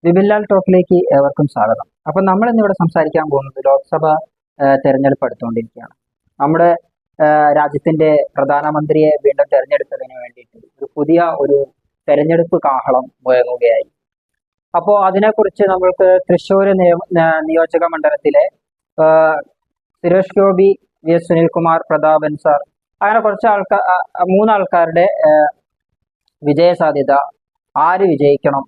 വിപിൻലാൽ ടോക്കിലേക്ക് ഏവർക്കും സ്വാഗതം. അപ്പൊ നമ്മൾ ഇന്നിവിടെ സംസാരിക്കാൻ പോകുന്നത് ലോക്സഭ തെരഞ്ഞെടുപ്പ് അടുത്തുകൊണ്ടിരിക്കുകയാണ്. നമ്മുടെ രാജ്യത്തിന്റെ പ്രധാനമന്ത്രിയെ വീണ്ടും തെരഞ്ഞെടുത്തതിന് വേണ്ടിയിട്ട് ഒരു പുതിയ തെരഞ്ഞെടുപ്പ് കാഹളം മുഴങ്ങുകയായി. അപ്പോൾ അതിനെക്കുറിച്ച് നമ്മൾക്ക് തൃശ്ശൂർ നിയോജക മണ്ഡലത്തിലെ Suresh Gopi, V S Sunilkumar, Prathapan sir, അങ്ങനെ കുറച്ച് മൂന്നാൾക്കാരുടെ വിജയ സാധ്യത, ആര് വിജയിക്കണം,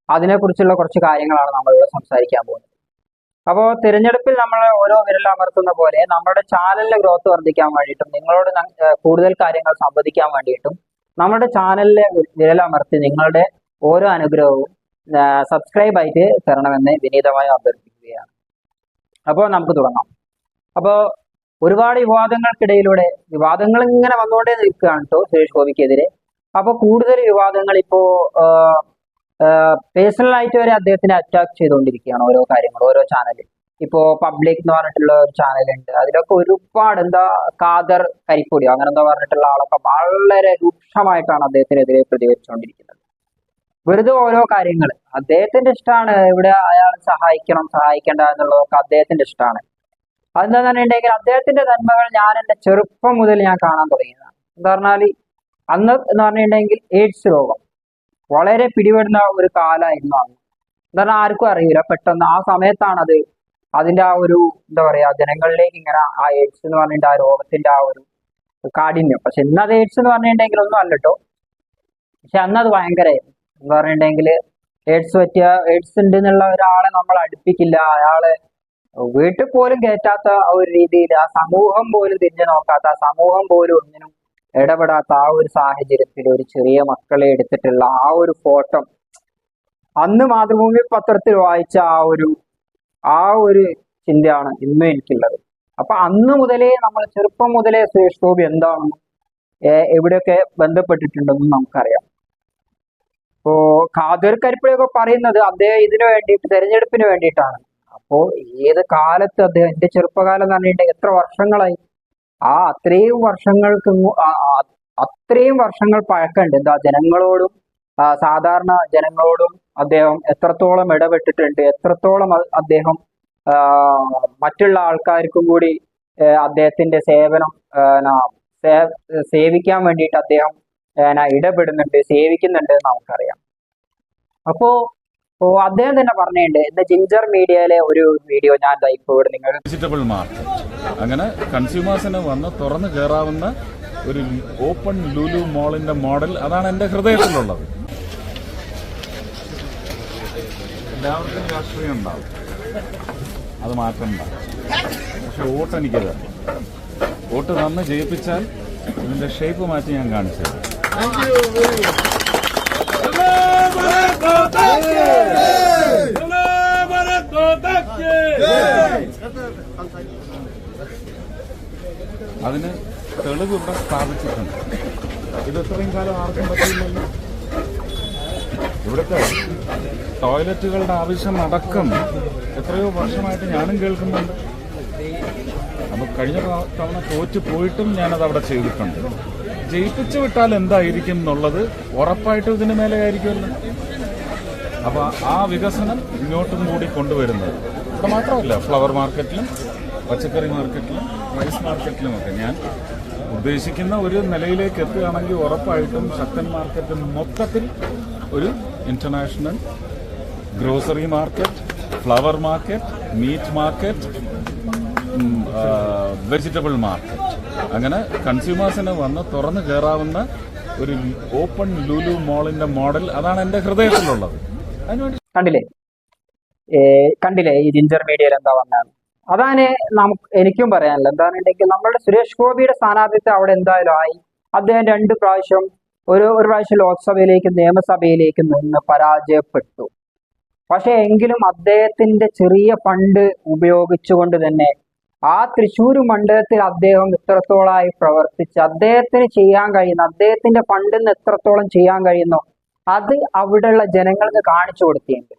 അതിനെക്കുറിച്ചുള്ള കുറച്ച് കാര്യങ്ങളാണ് നമ്മളിവിടെ സംസാരിക്കാൻ പോകുന്നത്. അപ്പോൾ തിരഞ്ഞെടുപ്പിൽ നമ്മൾ ഓരോ വിരലമർത്തുന്ന പോലെ നമ്മുടെ ചാനലിലെ ഗ്രോത്ത് വർദ്ധിക്കാൻ വേണ്ടിയിട്ടും നിങ്ങളോട് കൂടുതൽ കാര്യങ്ങൾ സംവദിക്കാൻ വേണ്ടിയിട്ടും നമ്മുടെ ചാനലിലെ വിരലമർത്തി നിങ്ങളുടെ ഓരോ അനുഗ്രഹവും സബ്സ്ക്രൈബ് ആയിട്ട് തരണമെന്ന് വിനീതമായി അഭ്യർത്ഥിക്കുകയാണ്. അപ്പോൾ നമുക്ക് തുടങ്ങാം. അപ്പോൾ ഒരുപാട് വിവാദങ്ങൾക്കിടയിലൂടെ വിവാദങ്ങൾ ഇങ്ങനെ വന്നുകൊണ്ടേ നിൽക്കുകയാണ് കേട്ടോ സുരേഷ് ഗോപിക്കെതിരെ. അപ്പോൾ കൂടുതൽ വിവാദങ്ങൾ ഇപ്പോ പേഴ്സണലായിട്ട് വരെ അദ്ദേഹത്തിനെ അറ്റാക്ക് ചെയ്തുകൊണ്ടിരിക്കുകയാണ് ഓരോ കാര്യങ്ങൾ, ഓരോ ചാനലിൽ. ഇപ്പോ പബ്ലിക് എന്ന് പറഞ്ഞിട്ടുള്ള ഒരു ചാനലുണ്ട്, അതിലൊക്കെ ഒരുപാട് ഖാദർ കരിപ്പൊടി അങ്ങനെ പറഞ്ഞിട്ടുള്ള ആളൊക്കെ വളരെ രൂക്ഷമായിട്ടാണ് അദ്ദേഹത്തിനെതിരെ പ്രതികരിച്ചുകൊണ്ടിരിക്കുന്നത്. വെറുതെ ഓരോ കാര്യങ്ങൾ അദ്ദേഹത്തിന്റെ ഇഷ്ടമാണ്. ഇവിടെ അയാൾ സഹായിക്കേണ്ട എന്നുള്ളതൊക്കെ അദ്ദേഹത്തിന്റെ ഇഷ്ടമാണ്. അതെന്താന്ന് പറഞ്ഞിട്ടുണ്ടെങ്കിൽ അദ്ദേഹത്തിന്റെ നന്മകൾ ഞാൻ എന്റെ ചെറുപ്പം മുതൽ ഞാൻ കാണാൻ തുടങ്ങിയതാണ്. എന്താ പറഞ്ഞാൽ അന്ന് എന്ന് പറഞ്ഞിട്ടുണ്ടെങ്കിൽ എയ്ഡ്സ് രോഗം വളരെ പിടിപെടുന്ന ഒരു കാലമായിരുന്നു അന്ന്. എന്താ പറഞ്ഞാൽ ആർക്കും അറിയില്ല. പെട്ടെന്ന് ആ സമയത്താണ് അതിന്റെ എന്താ പറയാ, ജനങ്ങളിലേക്ക് ഇങ്ങനെ ആ എയ്ഡ്സ് എന്ന് പറഞ്ഞിട്ട് ആ രോഗത്തിന്റെ കാഠിന്യം. പക്ഷെ ഇന്ന് അത് എയ്ഡ്സ് എന്ന് പറഞ്ഞിട്ടുണ്ടെങ്കിൽ ഒന്നും അല്ല കേട്ടോ. പക്ഷെ അന്ന് അത് ഭയങ്കരമായിരുന്നു. എന്ന് പറഞ്ഞിട്ടുണ്ടെങ്കിൽ എയ്ഡ്സ് ഉണ്ട് എന്നുള്ള ഒരാളെ നമ്മൾ അടുപ്പിക്കില്ല, അയാള് വീട്ടിൽ പോലും കയറ്റാത്ത ഒരു രീതിയിൽ, ആ സമൂഹം പോലും തിരിഞ്ഞു നോക്കാത്ത, ആ സമൂഹം പോലും ഒന്നിനും ഇടപെടാത്ത ആ ഒരു സാഹചര്യത്തിൽ ഒരു ചെറിയ മക്കളെ എടുത്തിട്ടുള്ള ആ ഒരു ഫോട്ടോ അന്ന് മാതൃഭൂമി പത്രത്തിൽ വായിച്ച ആ ഒരു ചിന്തയാണ് ഇന്നും എനിക്കുള്ളത്. അപ്പൊ അന്ന് മുതലേ നമ്മൾ ചെറുപ്പം മുതലേ സുരേഷ് ഗോപി എന്താണെന്നും എവിടെയൊക്കെ ബന്ധപ്പെട്ടിട്ടുണ്ടെന്നും നമുക്കറിയാം. ഇപ്പോ ഖാദർ കരിപ്പുഴയൊക്കെ പറയുന്നത് അദ്ദേഹം ഇതിനു വേണ്ടിയിട്ട്, തെരഞ്ഞെടുപ്പിന് വേണ്ടിയിട്ടാണ്. അപ്പോ ഏത് കാലത്ത് അദ്ദേഹം, എന്റെ ചെറുപ്പകാലം എന്ന് പറഞ്ഞിട്ടുണ്ടെങ്കിൽ എത്ര വർഷങ്ങളായി, അത്രയും വർഷങ്ങൾ പഴക്കമുണ്ട്. എന്താ ജനങ്ങളോടും സാധാരണ ജനങ്ങളോടും അദ്ദേഹം എത്രത്തോളം ഇടപെട്ടിട്ടുണ്ട്, എത്രത്തോളം അദ്ദേഹം മറ്റുള്ള ആൾക്കാർക്കും കൂടി അദ്ദേഹത്തിന്റെ സേവനം സേവിക്കാൻ വേണ്ടിയിട്ട് അദ്ദേഹം ഇടപെടുന്നുണ്ട്, സേവിക്കുന്നുണ്ട് എന്ന് നമുക്കറിയാം. അപ്പോ അദ്ദേഹം തന്നെ പറഞ്ഞിട്ടുണ്ട്. ഇന്ന് ജിഞ്ചർ മീഡിയയിലെ ഒരു വീഡിയോ ഞാൻ ഇവിടെ നിങ്ങൾ വെജിറ്റബിൾ മാർക്കറ്റ്, അങ്ങനെ കൺസ്യൂമേഴ്സിന് വന്ന് തുറന്നു കയറാവുന്ന ഒരു ഓപ്പൺ ലുലു മോളിന്റെ മോഡൽ, അതാണ് എന്റെ ഹൃദയത്തിലുള്ളത്. എല്ലാവർക്കും രാഷ്ട്രീയം ഉണ്ടാവും, അത് മാറ്റണ്ട. പക്ഷെ വോട്ട് എനിക്ക് തരാം. വോട്ട് തന്ന് ജയിപ്പിച്ചാൽ ഇതിന്റെ ഷേപ്പ് മാറ്റി ഞാൻ കാണിച്ചു തരാം. അതിന് തെളിവ് ഇവിടെ സ്ഥാപിച്ചിട്ടുണ്ട്. ഇത് ഇത്രയും കാലം ആർക്കും പറ്റിയില്ലല്ലോ. ഇവിടുത്തെ ടോയ്ലറ്റുകളുടെ ആവശ്യം അടക്കം എത്രയോ വർഷമായിട്ട് ഞാനും കേൾക്കുന്നുണ്ട്. അപ്പൊ കഴിഞ്ഞ തവണ തോറ്റു പോയിട്ടും ഞാനത് അവിടെ ചെയ്തിട്ടുണ്ട്. ജയിപ്പിച്ചു വിട്ടാൽ എന്തായിരിക്കും എന്നുള്ളത് ഉറപ്പായിട്ടും ഇതിന് മേലെ ആയിരിക്കുമല്ലോ. അപ്പൊ ആ വികസനം ഇങ്ങോട്ടും കൂടി കൊണ്ടുവരുന്നത് ഇവിടെ മാത്രമല്ല, ഫ്ലവർ മാർക്കറ്റിലും പച്ചക്കറി മാർക്കറ്റിലും റൈസ് മാർക്കറ്റിലുമൊക്കെ ഞാൻ ഉദ്ദേശിക്കുന്ന ഒരു നിലയിലേക്ക് എത്തുകയാണെങ്കിൽ ഉറപ്പായിട്ടും ശക്തൻ മാർക്കറ്റ് മൊത്തത്തിൽ ഒരു international grocery market, flower market, meat market, vegetable market, അങ്ങനെ കൺസ്യൂമേഴ്സിന് വന്ന് തുറന്നു കയറാവുന്ന ഒരു ഓപ്പൺ ലുലു മോളിന്റെ മോഡൽ, അതാണ് എന്റെ ഹൃദയത്തിലുള്ളത്. അതിനുവേണ്ടി കണ്ടില്ലേ ഈ ജിഞ്ചർ മീഡിയയിൽ എന്താ വന്നത്. അതാണ് എനിക്കും പറയാനുള്ളത്. എന്താണെന്നുണ്ടെങ്കിൽ നമ്മളുടെ സുരേഷ് ഗോപിയുടെ സ്ഥാനാർത്ഥിത്വം അവിടെ എന്തായാലും ആയി. അദ്ദേഹം 2 പ്രാവശ്യം ഒരു പ്രാവശ്യം ലോക്സഭയിലേക്കും നിയമസഭയിലേക്കും നിന്ന് പരാജയപ്പെട്ടു. പക്ഷെ എങ്കിലും അദ്ദേഹത്തിന്റെ ചെറിയ ഫണ്ട് ഉപയോഗിച്ചുകൊണ്ട് തന്നെ ആ തൃശ്ശൂർ മണ്ഡലത്തിൽ അദ്ദേഹം ഇത്രത്തോളമായി പ്രവർത്തിച്ച് അദ്ദേഹത്തിന് ചെയ്യാൻ കഴിയുന്ന, അദ്ദേഹത്തിന്റെ ഫണ്ടിൽ നിന്ന് എത്രത്തോളം ചെയ്യാൻ കഴിയുന്നോ അത് അവിടെയുള്ള ജനങ്ങൾക്ക് കാണിച്ചു കൊടുത്തിട്ടുണ്ട്.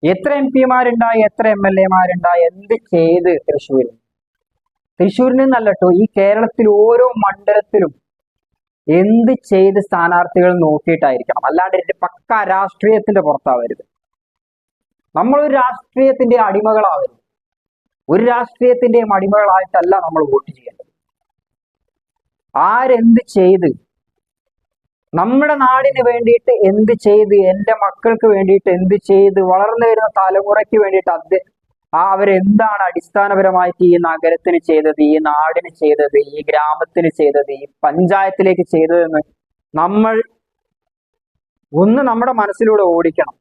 എത്ര MP-മാരുണ്ടായി, എത്ര MLA-മാരുണ്ടായി, എന്ത് ചെയ്ത് തൃശ്ശൂരിൽ നിന്നല്ല കേട്ടോ, ഈ കേരളത്തിൽ ഓരോ മണ്ഡലത്തിലും എന്ത് ചെയ്ത് സ്ഥാനാർത്ഥികൾ നോക്കിയിട്ടായിരിക്കണം, അല്ലാണ്ട് ഇതിന്റെ പക്ക രാഷ്ട്രീയത്തിന്റെ പുറത്താവരുത്. നമ്മളൊരു രാഷ്ട്രീയത്തിന്റെ അടിമകളാവരുത്. ഒരു രാഷ്ട്രീയത്തിന്റെയും അടിമകളായിട്ടല്ല നമ്മൾ വോട്ട് ചെയ്യേണ്ടത്. ആരെന്ത് ചെയ്ത്, നമ്മുടെ നാടിന് വേണ്ടിയിട്ട് എന്ത് ചെയ്ത്, എൻ്റെ മക്കൾക്ക് വേണ്ടിയിട്ട് എന്ത് ചെയ്ത്, വളർന്നു വരുന്ന തലമുറയ്ക്ക് വേണ്ടിയിട്ട് അവരെന്താണ് അടിസ്ഥാനപരമായിട്ട് ഈ നഗരത്തിന് ചെയ്തത്, ഈ നാടിന് ചെയ്തത്, ഈ ഗ്രാമത്തിന് ചെയ്തത്, ഈ പഞ്ചായത്തിലേക്ക് ചെയ്തതെന്ന് നമ്മൾ നമ്മുടെ മനസ്സിലൂടെ ഓടിക്കണം.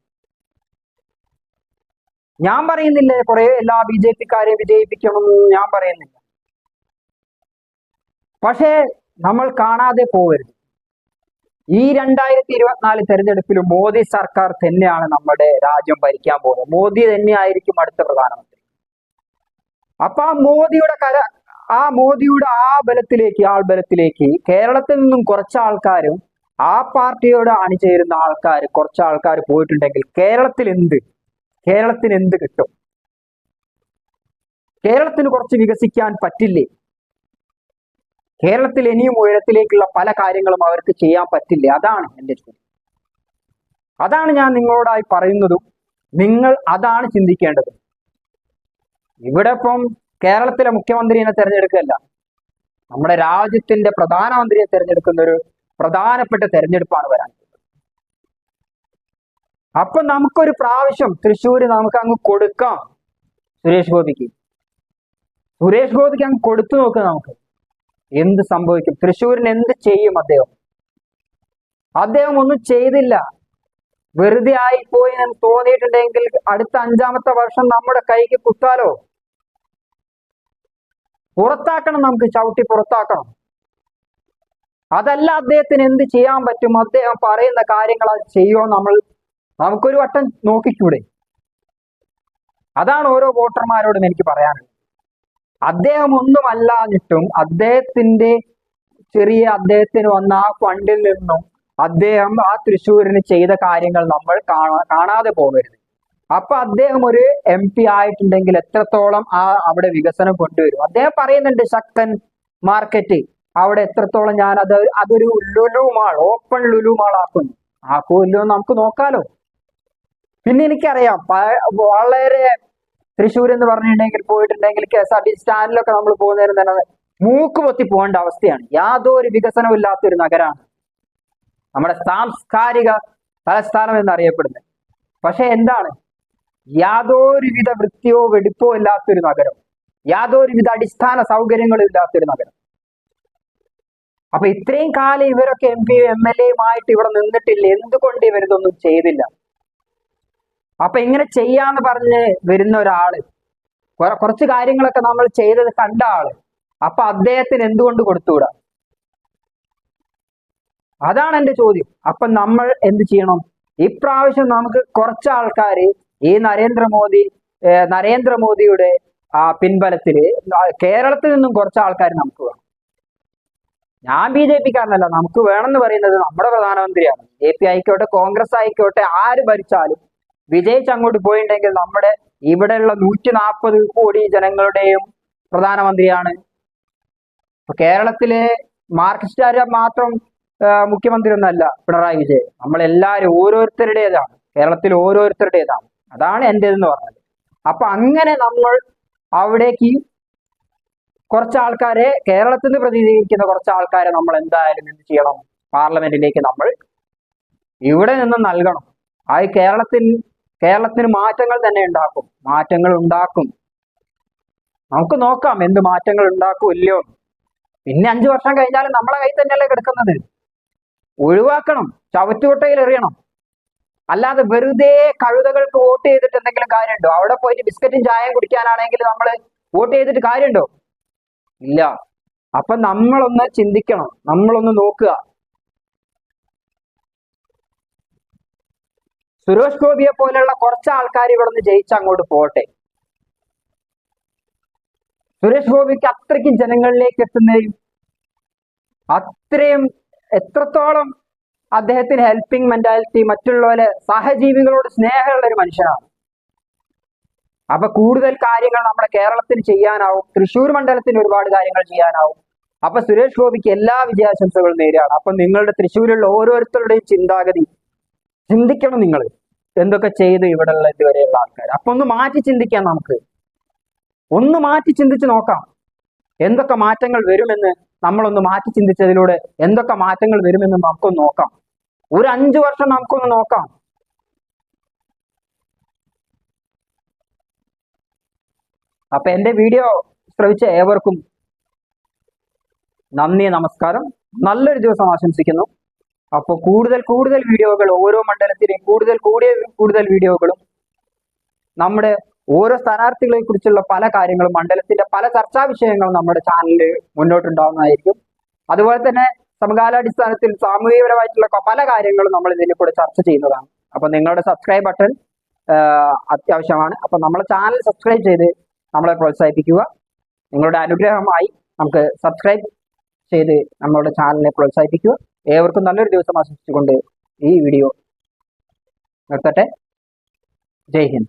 ഞാൻ പറയുന്നില്ല കുറെ എല്ലാ BJP-ക്കാരെ വിജയിപ്പിക്കണമെന്ന് ഞാൻ പറയുന്നില്ല. പക്ഷേ നമ്മൾ കാണാതെ പോകരുത്, ഈ 2024 തെരഞ്ഞെടുപ്പിൽ മോദി സർക്കാർ തന്നെയാണ് നമ്മുടെ രാജ്യം ഭരിക്കാൻ പോകുന്നത്. മോദി തന്നെയായിരിക്കും അടുത്ത പ്രധാനമന്ത്രി. അപ്പൊ ആ മോദിയുടെ ആൾബലത്തിലേക്ക് കേരളത്തിൽ നിന്നും കുറച്ച് ആൾക്കാരും ആ പാർട്ടിയോട് അണിചേരുന്ന കുറച്ച് ആൾക്കാർ പോയിട്ടുണ്ടെങ്കിൽ കേരളത്തിന് എന്ത് കിട്ടും? കേരളത്തിന് കുറച്ച് വികസിക്കാൻ പറ്റില്ലേ? കേരളത്തിൽ ഇനിയും ഉയരത്തിലേക്കുള്ള പല കാര്യങ്ങളും അവർക്ക് ചെയ്യാൻ പറ്റില്ലേ? അതാണ് എൻ്റെ ചോദ്യം. അതാണ് ഞാൻ നിങ്ങളോടായി പറയുന്നതും. നിങ്ങൾ അതാണ് ചിന്തിക്കേണ്ടത്. ഇവിടെ ഇപ്പം കേരളത്തിലെ മുഖ്യമന്ത്രിയെ തെരഞ്ഞെടുക്കുകയല്ല, നമ്മുടെ രാജ്യത്തിന്റെ പ്രധാനമന്ത്രിയെ തെരഞ്ഞെടുക്കുന്ന ഒരു പ്രധാനപ്പെട്ട തെരഞ്ഞെടുപ്പാണ് വരാൻ. അപ്പൊ നമുക്കൊരു പ്രാവശ്യം തൃശ്ശൂര് നമുക്ക് അങ്ങ് കൊടുക്കാം. സുരേഷ് ഗോപിക്ക് അങ്ങ് കൊടുത്തു നോക്കുക. നമുക്ക് എന്ത് സംഭവിക്കും? തൃശ്ശൂരിന് എന്ത് ചെയ്യും അദ്ദേഹം ഒന്നും ചെയ്തില്ല. വെറുതെ ആയിപ്പോയി എന്ന് തോന്നിയിട്ടുണ്ടെങ്കിൽ അടുത്ത 5-ാമത്തെ വർഷം നമ്മുടെ കൈക്ക് കുത്താലോ. പുറത്താക്കണം, നമുക്ക് ചവിട്ടി പുറത്താക്കണം. അതല്ല അദ്ദേഹത്തിന് എന്ത് ചെയ്യാൻ പറ്റും? അദ്ദേഹം പറയുന്ന കാര്യങ്ങൾ അത് ചെയ്യുമോ? നമുക്കൊരു വട്ടം നോക്കിക്കൂടെ? അതാണ് ഓരോ വോട്ടർമാരോടും എനിക്ക് പറയാനുള്ളത്. അദ്ദേഹം ഒന്നുമല്ലാഞ്ഞിട്ടും അദ്ദേഹത്തിന് വന്ന ആ ഫണ്ടിൽ നിന്നും അദ്ദേഹം ആ തൃശ്ശൂരിന് ചെയ്ത കാര്യങ്ങൾ നമ്മൾ കാണാതെ പോകരുത്. അപ്പൊ അദ്ദേഹം ഒരു MP ആയിട്ടുണ്ടെങ്കിൽ എത്രത്തോളം അവിടെ വികസനം കൊണ്ടുവരും? അദ്ദേഹം പറയുന്നുണ്ട് ശക്തൻ മാർക്കറ്റ്, അവിടെ എത്രത്തോളം ഞാൻ അതൊരു Lulu mall, open Lulu mall ആക്കുമല്ലോ നമുക്ക് നോക്കാലോ. പിന്നെ എനിക്കറിയാം വളരെ തൃശ്ശൂർ എന്ന് പറഞ്ഞിട്ടുണ്ടെങ്കിൽ പോയിട്ടുണ്ടെങ്കിൽ KSRTC സ്റ്റാൻഡിലൊക്കെ നമ്മൾ പോകുന്നതിന് തന്നെ മൂക്ക് പൊത്തി പോകേണ്ട അവസ്ഥയാണ്. യാതൊരു വികസനവും ഇല്ലാത്തൊരു നഗരമാണ് നമ്മുടെ സാംസ്കാരിക തലസ്ഥാനം എന്നറിയപ്പെടുന്നത്. പക്ഷെ എന്താണ്? യാതൊരുവിധ വൃത്തിയോ വെടിപ്പോ ഇല്ലാത്തൊരു നഗരം, യാതൊരുവിധ അടിസ്ഥാന സൗകര്യങ്ങളും ഇല്ലാത്തൊരു നഗരം. അപ്പൊ ഇത്രയും കാലം ഇവരൊക്കെ MP MLA-യുമായിട്ട് ഇവിടെ നിന്നിട്ടില്ല. എന്തുകൊണ്ട് ഇവരിതൊന്നും ചെയ്തില്ല? അപ്പൊ ഇങ്ങനെ ചെയ്യാന്ന് പറഞ്ഞ് വരുന്ന ഒരാള്, കുറച്ച് കാര്യങ്ങളൊക്കെ നമ്മൾ ചെയ്തത് കണ്ട ആള്, അപ്പൊ അദ്ദേഹത്തിന് എന്തുകൊണ്ട് കൊടുത്തുകൂടാ? അതാണ് എന്റെ ചോദ്യം. അപ്പൊ നമ്മൾ എന്ത് ചെയ്യണം? ഇപ്രാവശ്യം നമുക്ക് കുറച്ച് ആൾക്കാര് ഈ നരേന്ദ്രമോദിയുടെ പിൻബലത്തില് കേരളത്തിൽ നിന്നും കുറച്ച് ആൾക്കാർ നമുക്ക് വേണം. ഞാൻ BJP-ക്കാരനല്ല, നമുക്ക് വേണമെന്ന് പറയുന്നത് നമ്മുടെ പ്രധാനമന്ത്രിയാണ്. BJP ആയിക്കോട്ടെ, കോൺഗ്രസ് ആയിക്കോട്ടെ, ആര് ഭരിച്ചാലും വിജയിച്ച് അങ്ങോട്ട് പോയിട്ടുണ്ടെങ്കിൽ നമ്മുടെ ഇവിടെയുള്ള 140 കോടി ജനങ്ങളുടെയും പ്രധാനമന്ത്രിയാണ്. കേരളത്തിലെ മാർക്സിസ്റ്റുകാരെ മാത്രം മുഖ്യമന്ത്രി ഒന്നല്ല പിണറായി വിജയൻ. നമ്മളെല്ലാവരും ഓരോരുത്തരുടേതാണ്, കേരളത്തിൽ ഓരോരുത്തരുടേതാണ്. അതാണ് എൻ്റെതെന്ന് പറഞ്ഞത്. അപ്പൊ അങ്ങനെ നമ്മൾ അവിടേക്ക് കുറച്ച് ആൾക്കാരെ, കേരളത്തിൽ നിന്ന് പ്രതിനിധീകരിക്കുന്ന കുറച്ച് ആൾക്കാരെ നമ്മൾ എന്തായാലും എന്ത് ചെയ്യണം? പാർലമെന്റിലേക്ക് നമ്മൾ ഇവിടെ നിന്ന് നൽകണം. അത് കേരളത്തിന് മാറ്റങ്ങൾ തന്നെ ഉണ്ടാക്കും. നമുക്ക് നോക്കാം എന്ത് മാറ്റങ്ങൾ ഉണ്ടാക്കും ഇല്ലയോ. പിന്നെ 5 വർഷം കഴിഞ്ഞാലും നമ്മളെ കയ്യിൽ തന്നെയല്ലേ കിടക്കുന്നത്. ഒഴിവാക്കണം, ചവറ്റുകൊട്ടയിൽ എറിയണം. അല്ലാതെ വെറുതെ കഴുതകൾക്ക് വോട്ട് ചെയ്തിട്ട് എന്തെങ്കിലും കാര്യമുണ്ടോ? അവിടെ പോയിട്ട് ബിസ്ക്കറ്റും ചായയും കുടിക്കാനാണെങ്കിൽ നമ്മൾ വോട്ട് ചെയ്തിട്ട് കാര്യമുണ്ടോ? ഇല്ല. അപ്പൊ നമ്മളൊന്ന് ചിന്തിക്കണം, നമ്മളൊന്ന് നോക്കുക. സുരേഷ് ഗോപിയെ പോലെയുള്ള കുറച്ച് ആൾക്കാർ ഇവിടെ നിന്ന് ജയിച്ച് അങ്ങോട്ട് പോട്ടെ. സുരേഷ് ഗോപിക്ക് അത്രയ്ക്കും ജനങ്ങളിലേക്ക് എത്തുന്നതും അത്രയും എത്രത്തോളം അദ്ദേഹത്തിന് ഹെൽപ്പിംഗ് മെന്റാലിറ്റി, മറ്റുള്ളവരെ സഹജീവികളോട് സ്നേഹമുള്ള ഒരു മനുഷ്യനാണ്. അപ്പൊ കൂടുതൽ കാര്യങ്ങൾ നമ്മുടെ കേരളത്തിന് ചെയ്യാനാവും. തൃശ്ശൂർ മണ്ഡലത്തിന് ഒരുപാട് കാര്യങ്ങൾ ചെയ്യാനാവും. അപ്പൊ സുരേഷ് ഗോപിക്ക് എല്ലാ വിജയാശംസകളും നേരെയാണ്. അപ്പൊ നിങ്ങളുടെ തൃശ്ശൂരിലുള്ള ഓരോരുത്തരുടെയും ചിന്താഗതി ചിന്തിക്കണം. നിങ്ങൾ എന്തൊക്കെ ചെയ്തു ഇവിടെയുള്ള ഇതുവരെയുള്ള ആൾക്കാർ. അപ്പൊ ഒന്ന് മാറ്റി ചിന്തിക്കാം. നമുക്ക് ഒന്ന് മാറ്റി ചിന്തിച്ച് നോക്കാം എന്തൊക്കെ മാറ്റങ്ങൾ വരുമെന്ന്. നമ്മളൊന്ന് മാറ്റി ചിന്തിച്ചതിലൂടെ എന്തൊക്കെ മാറ്റങ്ങൾ വരുമെന്ന് നമുക്കൊന്ന് നോക്കാം. ഒരു 5 വർഷം നമുക്കൊന്ന് നോക്കാം. അപ്പൊ എന്റെ വീഡിയോ ശ്രവിച്ച ഏവർക്കും നന്ദി, നമസ്കാരം. നല്ലൊരു ദിവസം ആശംസിക്കുന്നു. അപ്പോൾ കൂടുതൽ വീഡിയോകൾ, ഓരോ മണ്ഡലത്തിലെയും കൂടുതൽ വീഡിയോകളും, നമ്മുടെ ഓരോ സ്ഥാനാർത്ഥികളെ കുറിച്ചുള്ള പല കാര്യങ്ങളും, മണ്ഡലത്തിന്റെ പല ചർച്ചാ വിഷയങ്ങളും നമ്മുടെ ചാനലിൽ മുന്നോട്ടുണ്ടാവുന്നതായിരിക്കും. അതുപോലെ തന്നെ സമകാലാടിസ്ഥാനത്തിൽ സാമൂഹികപരമായിട്ടുള്ള പല കാര്യങ്ങളും നമ്മൾ ഇതിൽ കൂടെ ചർച്ച ചെയ്യുന്നതാണ്. അപ്പൊ നിങ്ങളുടെ സബ്സ്ക്രൈബ് ബട്ടൺ അത്യാവശ്യമാണ്. അപ്പൊ നമ്മുടെ ചാനൽ സബ്സ്ക്രൈബ് ചെയ്ത് നമ്മളെ പ്രോത്സാഹിപ്പിക്കുക. നിങ്ങളുടെ അനുഗ്രഹമായി നമുക്ക് സബ്സ്ക്രൈബ് ചെയ്ത് നമ്മളുടെ ചാനലിനെ പ്രോത്സാഹിപ്പിക്കുക. ഏവർക്കും നല്ലൊരു ദിവസം ആശംസിച്ചുകൊണ്ട് ഈ വീഡിയോ നിർത്തട്ടെ. ജയ് ഹിന്ദ്.